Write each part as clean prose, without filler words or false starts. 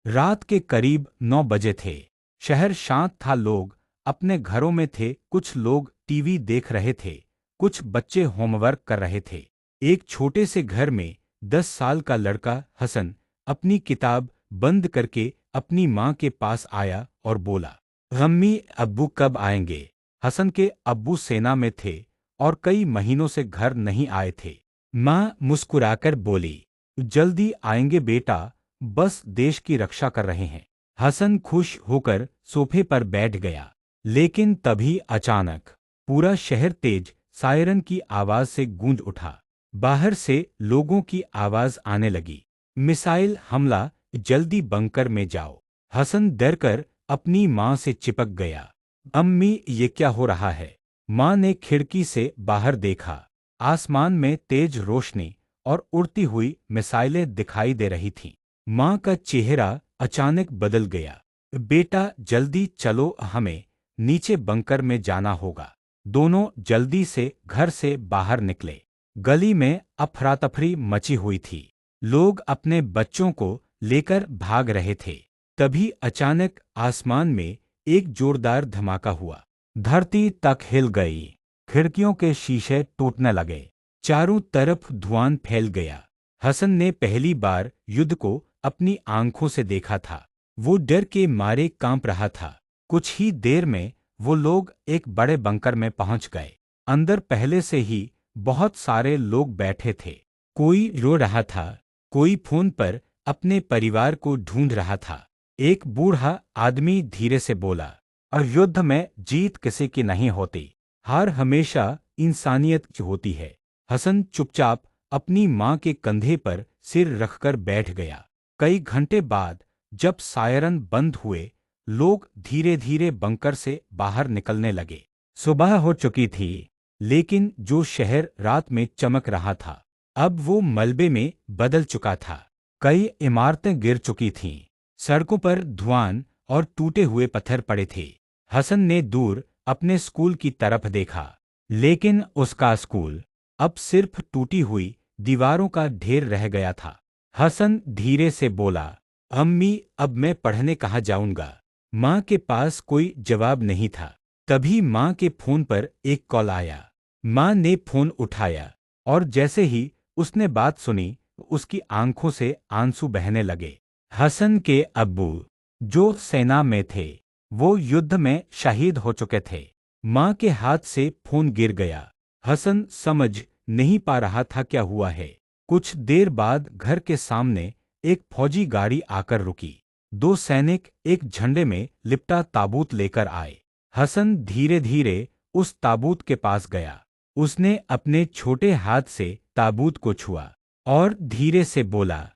रात के करीब 9 बजे थे। शहर शांत था, लोग अपने घरों में थे, कुछ लोग टीवी देख रहे थे, कुछ बच्चे होमवर्क कर रहे थे। एक छोटे से घर में 10 साल का लड़का हसन अपनी किताब बंद करके अपनी माँ के पास आया और बोला, अम्मी अब्बू कब आएंगे? हसन के अब्बू सेना में थे और कई महीनों से घर नहीं आए थे। माँ मुस्कुराकर बोली, जल्दी आएंगे बेटा, बस देश की रक्षा कर रहे हैं। हसन खुश होकर सोफे पर बैठ गया। लेकिन तभी अचानक पूरा शहर तेज सायरन की आवाज से गूंज उठा। बाहर से लोगों की आवाज आने लगी, मिसाइल हमला, जल्दी बंकर में जाओ। हसन डरकर अपनी माँ से चिपक गया। अम्मी ये क्या हो रहा है? माँ ने खिड़की से बाहर देखा। आसमान में तेज रोशनी और उड़ती हुई मिसाइलें दिखाई दे रही थीं। माँ का चेहरा अचानक बदल गया। बेटा जल्दी चलो, हमें नीचे बंकर में जाना होगा। दोनों जल्दी से घर से बाहर निकले। गली में अफरा-तफरी मची हुई थी। लोग अपने बच्चों को लेकर भाग रहे थे। तभी अचानक आसमान में एक जोरदार धमाका हुआ। धरती तक हिल गई। खिड़कियों के शीशे टूटने लगे। चारों तरफ धुआं फैल गया। हसन ने पहली बार युद्ध को अपनी आंखों से देखा था। वो डर के मारे कांप रहा था। कुछ ही देर में वो लोग एक बड़े बंकर में पहुंच गए। अंदर पहले से ही बहुत सारे लोग बैठे थे। कोई रो रहा था, कोई फोन पर अपने परिवार को ढूंढ रहा था। एक बूढ़ा आदमी धीरे से बोला, और युद्ध में जीत किसी की नहीं होती, हार हमेशा इंसानियत की होती है। हसन चुपचाप अपनी माँ के कंधे पर सिर रखकर बैठ गया। कई घंटे बाद जब सायरन बंद हुए, लोग धीरे धीरे बंकर से बाहर निकलने लगे। सुबह हो चुकी थी, लेकिन जो शहर रात में चमक रहा था, अब वो मलबे में बदल चुका था। कई इमारतें गिर चुकी थीं। सड़कों पर धुआं और टूटे हुए पत्थर पड़े थे। हसन ने दूर अपने स्कूल की तरफ देखा, लेकिन उसका स्कूल अब सिर्फ टूटी हुई दीवारों का ढेर रह गया था। हसन धीरे से बोला, अम्मी अब मैं पढ़ने कहाँ जाऊंगा? माँ के पास कोई जवाब नहीं था। तभी माँ के फोन पर एक कॉल आया। माँ ने फोन उठाया और जैसे ही उसने बात सुनी, उसकी आंखों से आंसू बहने लगे। हसन के अब्बू, जो सेना में थे, वो युद्ध में शहीद हो चुके थे। माँ के हाथ से फोन गिर गया। हसन समझ नहीं पा रहा था क्या हुआ है। कुछ देर बाद घर के सामने एक फौजी गाड़ी आकर रुकी। दो सैनिक एक झंडे में लिपटा ताबूत लेकर आए। हसन धीरे धीरे उस ताबूत के पास गया। उसने अपने छोटे हाथ से ताबूत को छुआ और धीरे से बोला,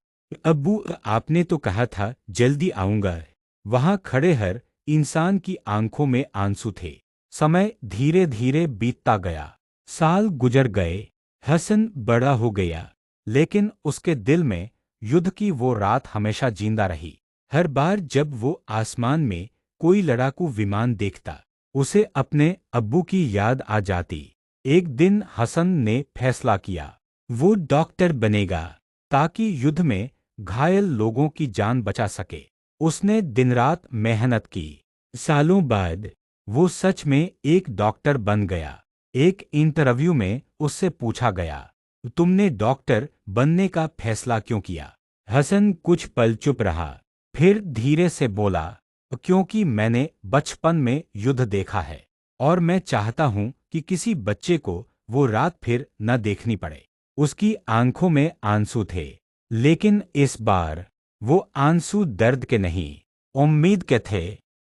अब्बू आपने तो कहा था जल्दी आऊंगा। वहां खड़े हर इंसान की आंखों में आंसू थे। समय धीरे धीरे बीतता गया। साल गुजर गए। हसन बड़ा हो गया, लेकिन उसके दिल में युद्ध की वो रात हमेशा जिंदा रही। हर बार जब वो आसमान में कोई लड़ाकू विमान देखता, उसे अपने अब्बू की याद आ जाती। एक दिन हसन ने फैसला किया, वो डॉक्टर बनेगा ताकि युद्ध में घायल लोगों की जान बचा सके। उसने दिन-रात मेहनत की। सालों बाद वो सच में एक डॉक्टर बन गया। एक इंटरव्यू में उससे पूछा गया, तुमने डॉक्टर बनने का फैसला क्यों किया? हसन कुछ पल चुप रहा, फिर धीरे से बोला, क्योंकि मैंने बचपन में युद्ध देखा है और मैं चाहता हूं कि किसी बच्चे को वो रात फिर न देखनी पड़े। उसकी आंखों में आंसू थे, लेकिन इस बार वो आंसू दर्द के नहीं, उम्मीद के थे।